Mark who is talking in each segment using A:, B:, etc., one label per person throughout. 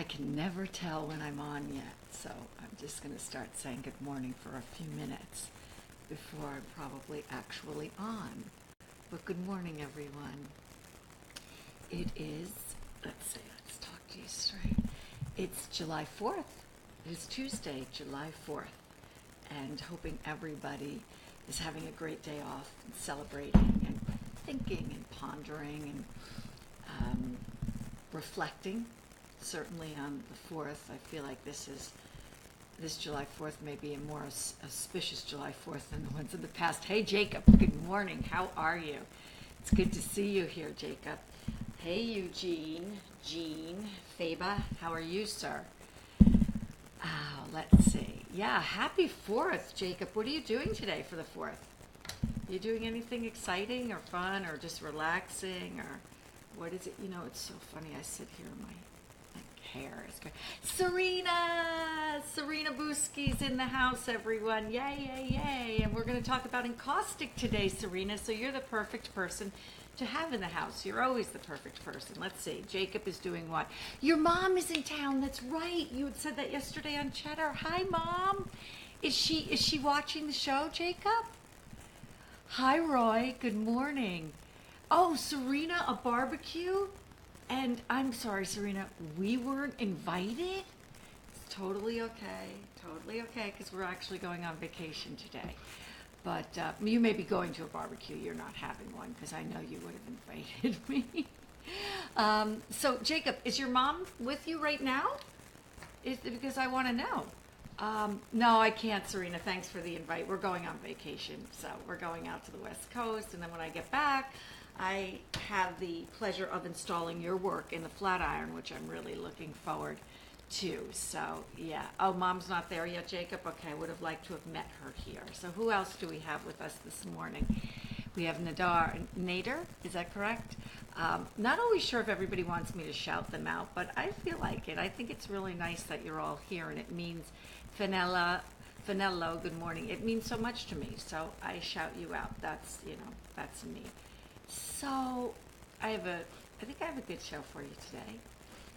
A: I can never tell when I'm on yet, so I'm just going to start saying good morning for a few minutes before I'm probably actually on. But good morning, everyone. It is, let's talk to you straight. It's July 4th. It is Tuesday, July 4th, and hoping everybody is having a great day off and celebrating and thinking and pondering and reflecting. Certainly on the 4th, I feel like this July 4th may be a more auspicious July 4th than the ones in the past. Hey, Jacob, good morning. How are you? It's good to see you here, Jacob. Hey, Eugene, Jean, Faba, how are you, sir? Let's see. Yeah, happy 4th, Jacob. What are you doing today for the 4th? Are you doing anything exciting or fun or just relaxing or what is it? You know, it's so funny. I sit here in my hair is good. Serena Buski's in the house, everyone. Yay, yay, yay. And we're going to talk about encaustic today, Serena. So you're the perfect person to have in the house. You're always the perfect person. Let's see. Jacob is doing what? Your mom is in town. That's right. You had said that yesterday on Cheddar. Hi, Mom. Is she watching the show, Jacob? Hi, Roy. Good morning. Oh, Serena, a barbecue? And I'm sorry, Serena, we weren't invited? It's totally okay, because we're actually going on vacation today. But you may be going to a barbecue. You're not having one, because I know you would have invited me. So, Jacob, is your mom with you right now? Because I want to know. No, I can't, Serena. Thanks for the invite. We're going on vacation, so we're going out to the West Coast, and then when I get back, I have the pleasure of installing your work in the Flatiron, which I'm really looking forward to. So, yeah. Oh, Mom's not there yet, Jacob? Okay, I would have liked to have met her here. So who else do we have with us this morning? We have Nader, is that correct? Not always sure if everybody wants me to shout them out, but I feel like it. I think it's really nice that you're all here, and it means Finello, good morning. It means so much to me, so I shout you out. That's me. So I think I have a good show for you today.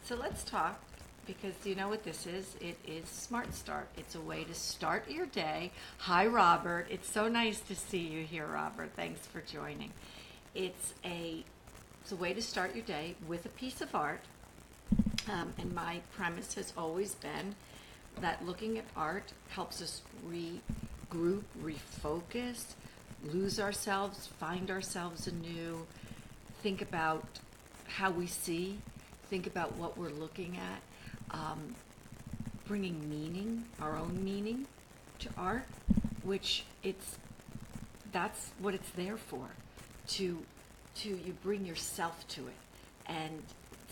A: So let's talk, because you know what this is? It is Smart Start. It's a way to start your day. Hi, Robert. It's so nice to see you here, Robert. Thanks for joining. It's a way to start your day with a piece of art. And my premise has always been that looking at art helps us regroup, refocus, lose ourselves, find ourselves anew, think about how we see, think about what we're looking at, bringing meaning, our own meaning to art, which that's what it's there for, to you bring yourself to it. And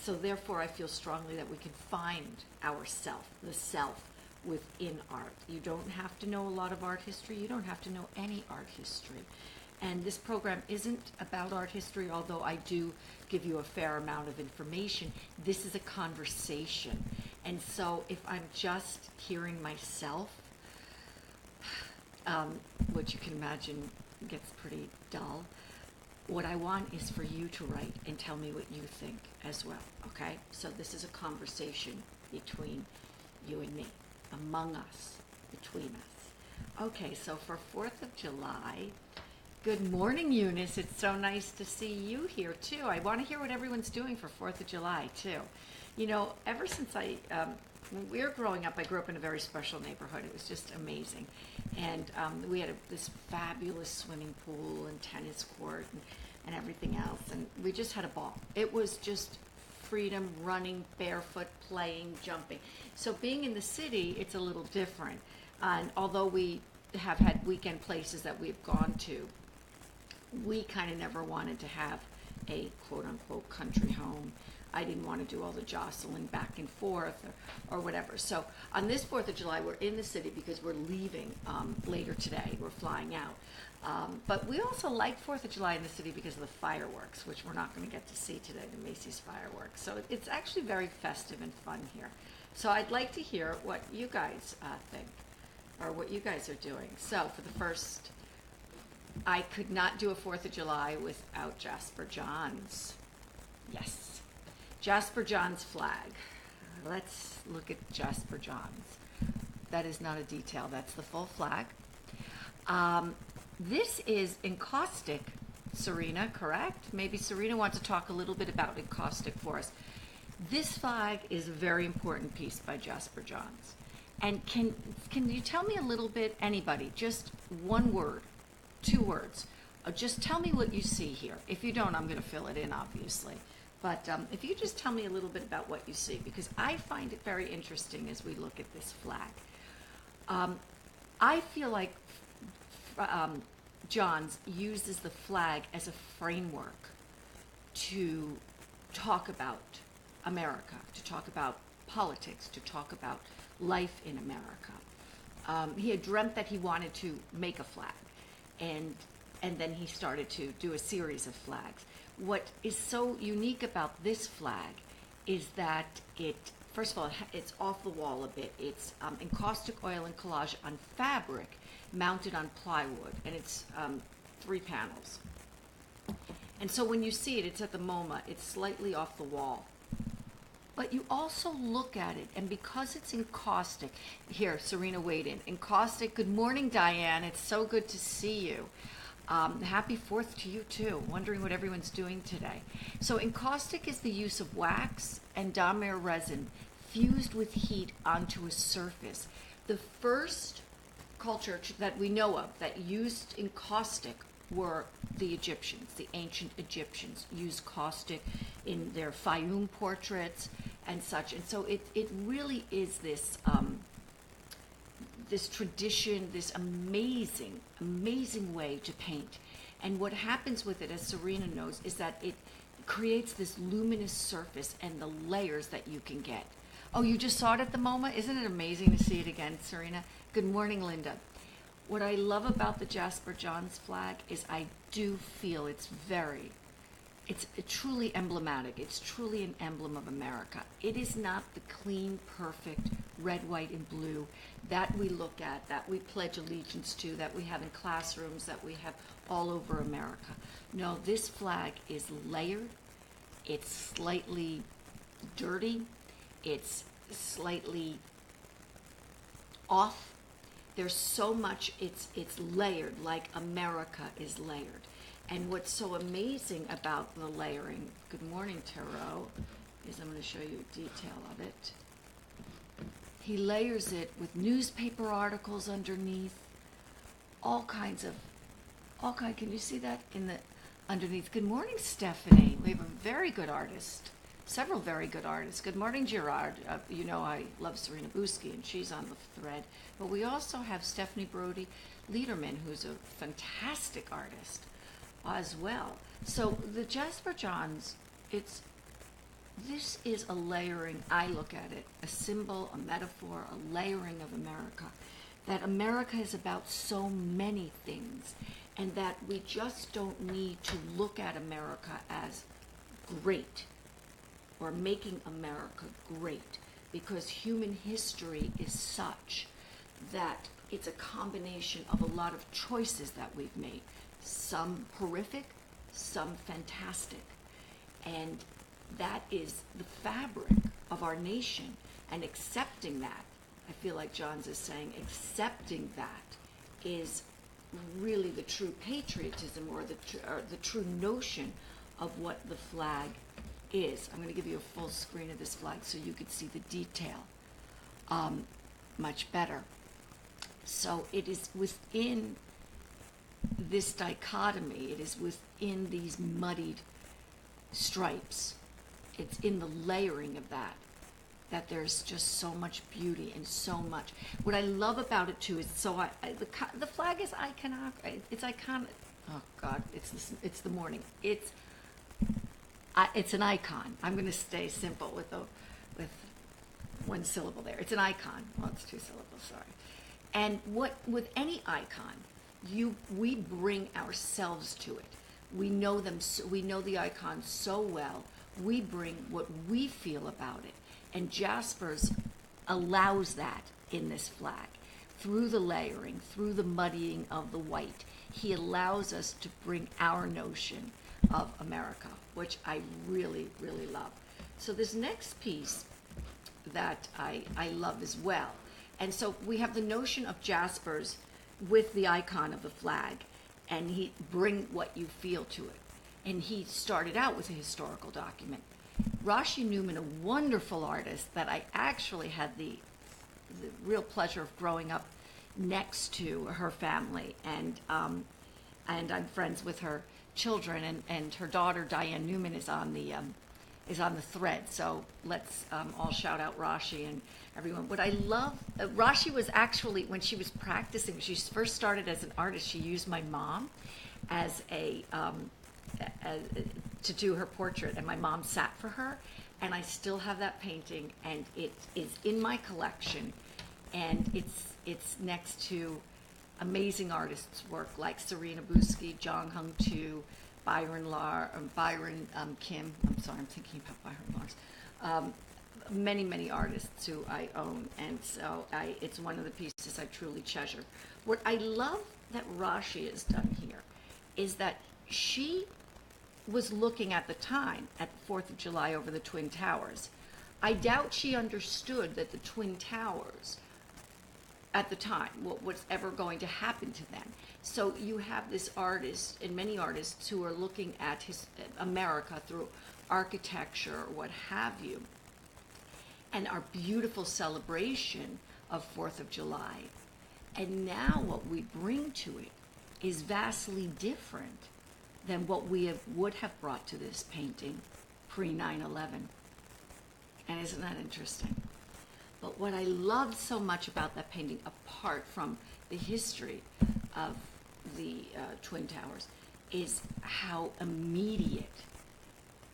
A: so therefore I feel strongly that we can find ourself, the self, within art. You don't have to know a lot of art history. You don't have to know any art history. And this program isn't about art history, although I do give you a fair amount of information. This is a conversation. And so if I'm just hearing myself, which you can imagine gets pretty dull, what I want is for you to write and tell me what you think as well, okay? So this is a conversation between you and me, among us, between us. Okay, so for 4th of July, good morning, Eunice. It's so nice to see you here, too. I want to hear what everyone's doing for 4th of July, too. You know, ever since when we were growing up, I grew up in a very special neighborhood. It was just amazing. And we had this fabulous swimming pool and tennis court and everything else. And we just had a ball. It was just freedom, running, barefoot, playing, jumping. So being in the city, it's a little different. And although we have had weekend places that we've gone to, we kind of never wanted to have a quote-unquote country home. I didn't want to do all the jostling back and forth or whatever. So on this 4th of July, we're in the city because we're leaving later today. We're flying out. But we also like 4th of July in the city because of the fireworks, which we're not going to get to see today, the Macy's fireworks. So it's actually very festive and fun here. So I'd like to hear what you guys think or what you guys are doing. So for the first, I could not do a 4th of July without Jasper Johns. Yes. Jasper John's flag. let's look at Jasper Johns. That is not a detail, that's the full flag. This is encaustic, Serena, correct? Maybe Serena wants to talk a little bit about encaustic for us. This flag is a very important piece by Jasper Johns. And can you tell me a little bit, anybody, just one word, 2 words, just tell me what you see here. If you don't, I'm going to fill it in, obviously. But if you just tell me a little bit about what you see, because I find it very interesting as we look at this flag. I feel like Johns uses the flag as a framework to talk about America, to talk about politics, to talk about life in America. He had dreamt that he wanted to make a flag, and then he started to do a series of flags. What is so unique about this flag is that it, first of all, it's off the wall a bit. It's encaustic oil and collage on fabric mounted on plywood, and it's 3 panels. And so when you see it, it's at the MoMA, it's slightly off the wall. But you also look at it, and because it's encaustic, here, Serena weighed in. Encaustic, good morning, Diane. It's so good to see you. Happy 4th to you, too. Wondering what everyone's doing today. So encaustic is the use of wax and damer resin fused with heat onto a surface. The first culture that we know of that used encaustic were the Egyptians. The ancient Egyptians used caustic in their Fayum portraits and such. And so it really is this this tradition, this amazing way to paint. And what happens with it, as Serena knows, is that it creates this luminous surface and the layers that you can get. Oh, you just saw it at the MoMA? Isn't it amazing to see it again, Serena? Good morning, Linda. What I love about the Jasper Johns flag is I do feel it's truly emblematic. It's truly an emblem of America. It is not the clean, perfect red, white, and blue that we look at, that we pledge allegiance to, that we have in classrooms, that we have all over America. No, this flag is layered. It's slightly dirty. It's slightly off. There's so much, it's layered like America is layered. And what's so amazing about the layering, good morning, Tarot, is I'm going to show you a detail of it. He layers it with newspaper articles underneath, can you see that in the underneath? Good morning, Stephanie. We have a very good artist, several very good artists. Good morning, Gerard. You know I love Serena Buski, and she's on the thread. But we also have Stephanie Brody Liederman, who's a fantastic artist as well. So the Jasper Johns, this is a layering, I look at it, a symbol, a metaphor, a layering of America. That America is about so many things, and that we just don't need to look at America as great or making America great, because human history is such that it's a combination of a lot of choices that we've made. Some horrific, some fantastic. And that is the fabric of our nation. And accepting that, I feel like Johns is saying, accepting that is really the true patriotism, or the true notion of what the flag is. I'm going to give you a full screen of this flag so you can see the detail much better. So it is within this dichotomy, it is within these muddied stripes, it's in the layering of that there's just so much beauty and so much. What I love about it too is the flag is iconic. It's iconic. Oh God, it's the morning. It's an icon. I'm going to stay simple with one syllable there. It's an icon. Well, it's 2 syllables. Sorry. And with any icon, we bring ourselves to it. We know them. We know the icon so well. We bring what we feel about it. And Jasper's allows that in this flag. Through the layering, through the muddying of the white, he allows us to bring our notion of America, which I really, really love. So this next piece that I love as well. And so we have the notion of Jaspers with the icon of the flag, and he bring what you feel to it. And he started out with a historical document. Rashi Newman, a wonderful artist that I actually had the real pleasure of growing up next to her family, and I'm friends with her children, and her daughter Diane Newman is on the thread. So let's all shout out Rashi and everyone. What I love, Rashi was actually, when she was practicing, she first started as an artist, she used my mom as to do her portrait, and my mom sat for her, and I still have that painting, and it is in my collection, and it's next to amazing artists' work like Serena Busky, Jong Hung Tu, Byron Kim. I'm sorry, I'm thinking about Byron Lars. Many artists who I own, and so it's one of the pieces I truly treasure. What I love that Rashi has done here is that she was looking at the time at the 4th of July over the Twin Towers. I doubt she understood that the Twin Towers at the time, what was ever going to happen to them. So you have this artist and many artists who are looking at America through architecture or what have you, and our beautiful celebration of 4th of July. And now what we bring to it is vastly different than what we would have brought to this painting pre 9/11. And isn't that interesting? But what I loved so much about that painting, apart from the history of the Twin Towers, is how immediate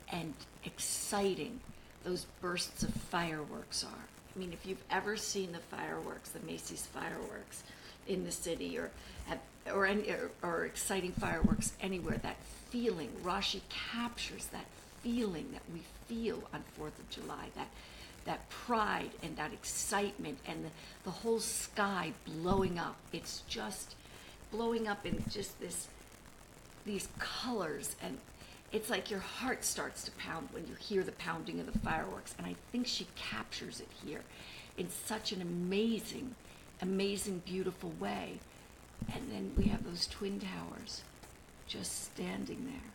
A: and exciting those bursts of fireworks are. I mean, if you've ever seen the fireworks, the Macy's fireworks in the city, or exciting fireworks anywhere, that feeling, Rashi captures that feeling that we feel on 4th of July, that pride and that excitement, and the whole sky blowing up. It's just blowing up in just these colors, and it's like your heart starts to pound when you hear the pounding of the fireworks. And I think she captures it here in such an amazing, beautiful way. And then we have those Twin Towers just standing there,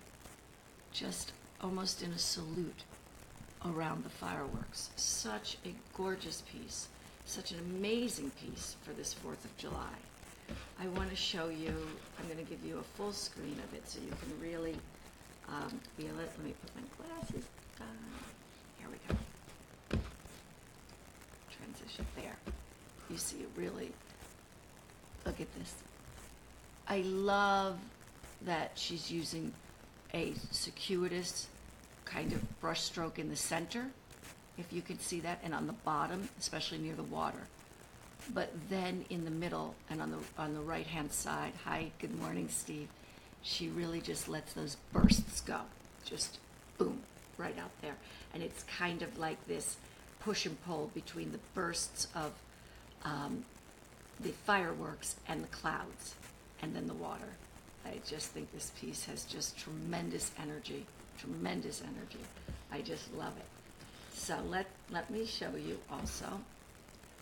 A: just almost in a salute around the fireworks. Such a gorgeous piece, such an amazing piece for this 4th of July. I want to show you, I'm going to give you a full screen of it so you can really feel it. Let me put my glasses on. Here we go. Transition there. You see it really, look at this. I love that she's using a circuitous kind of brush stroke in the center, if you can see that, and on the bottom, especially near the water. But then in the middle and on the right hand side, hi, good morning, Steve, she really just lets those bursts go, just boom, right out there. And it's kind of like this push and pull between the bursts of the fireworks and the clouds, and then the water. I just think this piece has just tremendous energy. I just love it. So let me show you also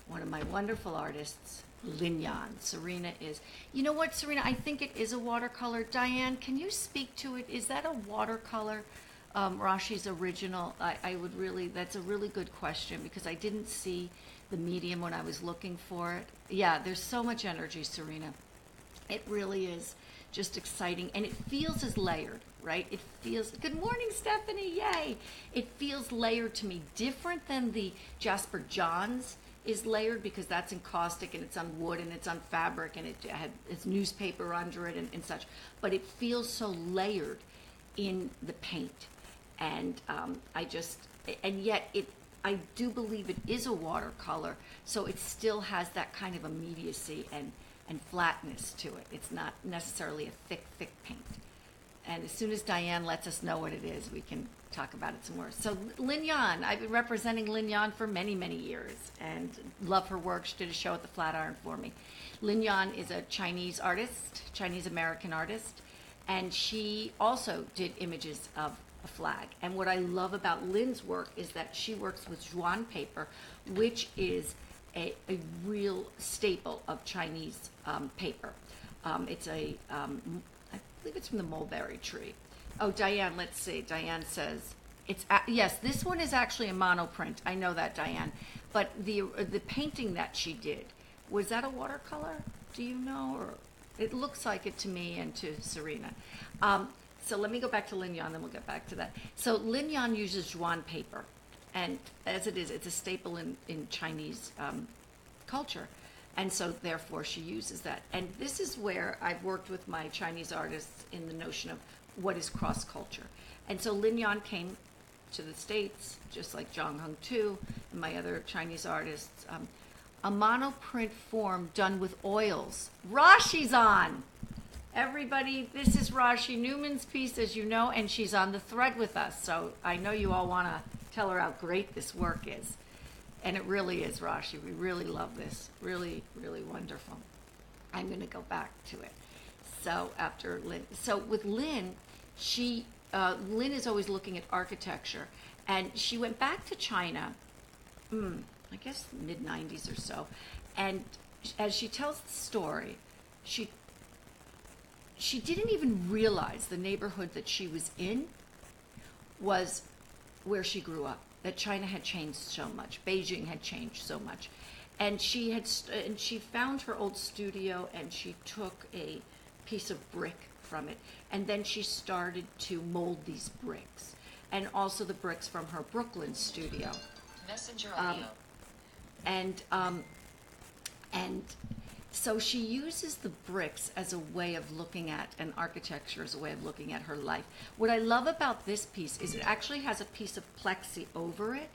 A: one of my wonderful artists, Lin Yan. Serena is, you know what, Serena, I think it is a watercolor. Diane, can you speak to it? Is that a watercolor? Rashi's original? I would really, that's a really good question, because I didn't see the medium when I was looking for it. Yeah, there's so much energy, Serena. It really is just exciting, and it feels as layered, right? It feels, good morning, Stephanie, yay! It feels layered to me, different than the Jasper Johns is layered, because that's in caustic, and it's on wood, and it's on fabric, and it's newspaper under it, and such. But it feels so layered in the paint, and yet I do believe it is a watercolor, so it still has that kind of immediacy and flatness to it. It's not necessarily a thick paint. And as soon as Diane lets us know what it is, we can talk about it some more. So Lin Yan, I've been representing Lin Yan for many years, and love her work. She did a show at the Flatiron for me. Lin Yan is a Chinese artist, Chinese American artist, and she also did images of a flag. And what I love about Lynn's work is that she works with Zhuan paper, which is a real staple of Chinese paper. It's I believe it's from the mulberry tree. Oh, Diane, let's see. Diane says, yes, this one is actually a monoprint. I know that, Diane. But the painting that she did, was that a watercolor? Do you know? Or it looks like it to me and to Serena. So let me go back to Lin Yan, then we'll get back to that. So Lin Yan uses Zhuan paper. And as it is, it's a staple in Chinese culture. And so therefore she uses that. And this is where I've worked with my Chinese artists in the notion of what is cross-culture. And so Lin Yan came to the States, just like Zhang Heng Tu and my other Chinese artists. A monoprint form done with oils. Rashi's on! Everybody, this is Rashi Newman's piece, as you know, and she's on the thread with us. So I know you all want to tell her how great this work is. And it really is, Rashi. We really love this. Really, really wonderful. I'm going to go back to it. So after Lynn, so with Lynn, Lynn is always looking at architecture, and she went back to China, I guess mid-90s or so, and as she tells the story, she didn't even realize the neighborhood that she was in was where she grew up, that China had changed so much, Beijing had changed so much. And she found her old studio, and she took a piece of brick from it, and then she started to mold these bricks, and also the bricks from her Brooklyn studio.
B: Messenger audio.
A: And so she uses the bricks as a way of looking at, and architecture as a way of looking at her life. What I love about this piece is it actually has a piece of plexi over it,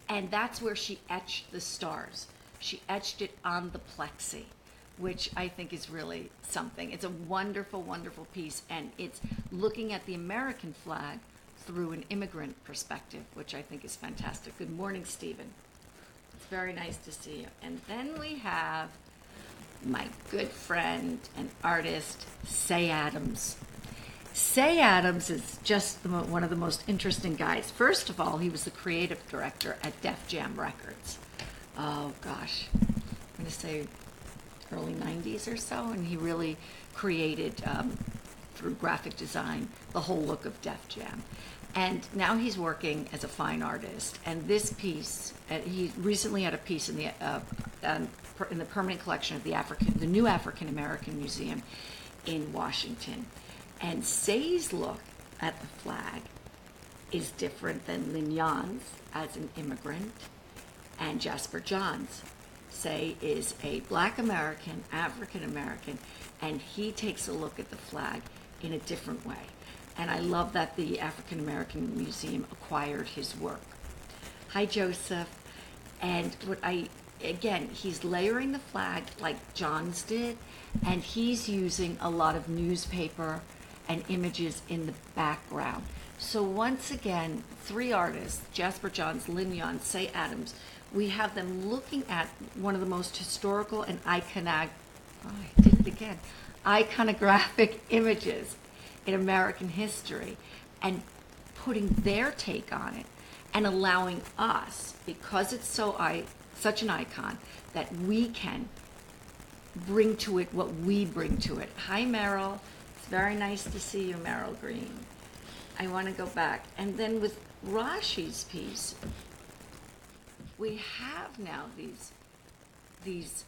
A: and that's where she etched the stars. She etched it on the plexi, which I think is really something. It's a wonderful, wonderful piece, and it's looking at the American flag through an immigrant perspective, which I think is fantastic. Good morning, Stephen. It's very nice to see you. And then we have my good friend and artist, Say Adams. Say Adams is just one of the most interesting guys. First of all, he was the creative director at Def Jam Records. Oh gosh, I'm going to say early 90s or so, and he really created, through graphic design, the whole look of Def Jam. And now he's working as a fine artist. And this piece, he recently had a piece in the permanent collection of the New African American Museum in Washington. And Say's look at the flag is different than Lin Yan's as an immigrant, and Jasper John's. Say is a Black American, African American, and he takes a look at the flag in a different way. And I love that the African American Museum acquired his work. Hi, Joseph. And again, he's layering the flag like John's did, and he's using a lot of newspaper and images in the background. So once again, three artists, Jasper Johns, Lin Yan, Say Adams, we have them looking at one of the most historical and iconographic images in American history, and putting their take on it, and allowing us, because it's such an icon, that we can bring to it what we bring to it. Hi, Meryl. It's very nice to see you, Meryl Green. I want to go back. And then with Rashi's piece, we have now these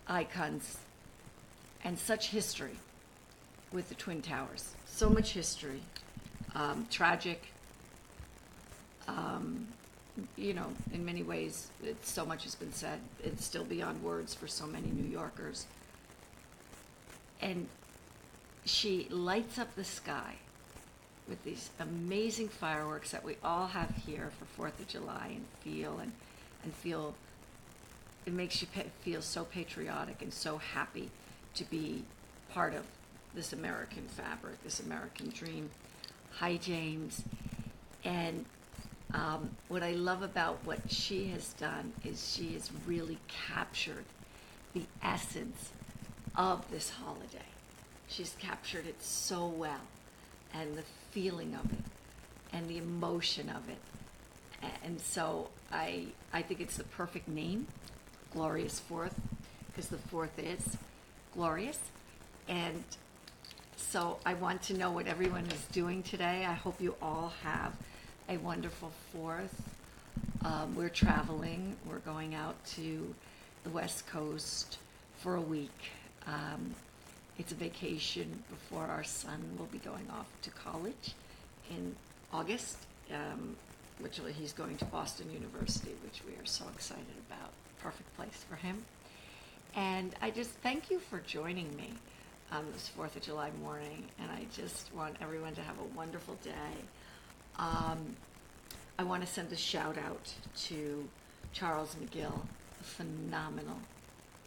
A: icons and such history with the Twin Towers. So much history, tragic, in many ways, so much has been said. It's still beyond words for so many New Yorkers. And she lights up the sky with these amazing fireworks that we all have here for 4th of July, and feel, it makes you feel so patriotic and so happy to be part of this American fabric, this American dream. Hi, James. And what I love about what she has done is she has really captured the essence of this holiday. She's captured it so well, and the feeling of it. and the emotion of it. And so I think it's the perfect name, Glorious Fourth, because the fourth is glorious. And so I want to know what everyone is doing today. I hope you all have a wonderful Fourth. We're traveling. We're going out to the West Coast for a week. It's a vacation before our son will be going off to college in August, which he's going to Boston University, which we are so excited about. Perfect place for him. And I just thank you for joining me on this 4th of July morning, and I just want everyone to have a wonderful day. I want to send a shout out to Charles McGill, a phenomenal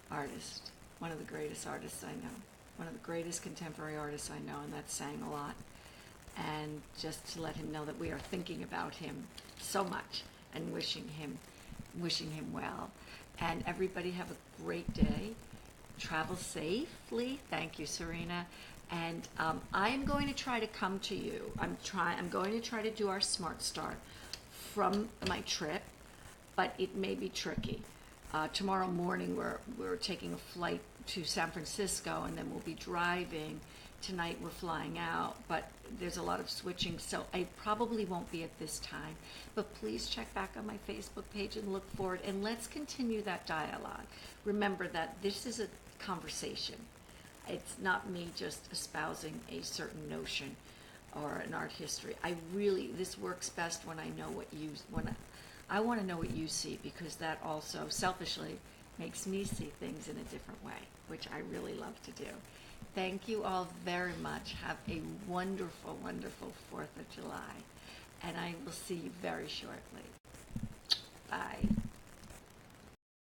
A: artist, one of the greatest artists I know, one of the greatest contemporary artists I know, and that sang a lot. And just to let him know that we are thinking about him so much and wishing him well. And everybody have a great day. Travel safely. Thank you, Serena. And I am going to try to come to you. I'm going to try to do our Smart Start from my trip, but it may be tricky. Tomorrow morning we're taking a flight to San Francisco, and then we'll be driving. Tonight we're flying out, but there's a lot of switching, so I probably won't be at this time. But please check back on my Facebook page and look forward, and let's continue that dialogue. Remember that this is a conversation. It's not me just espousing a certain notion or an art history. This works best when I know I want to know what you see, because that also selfishly makes me see things in a different way, which I really love to do. Thank you all very much. Have a wonderful, wonderful 4th of July, and I will see you very shortly.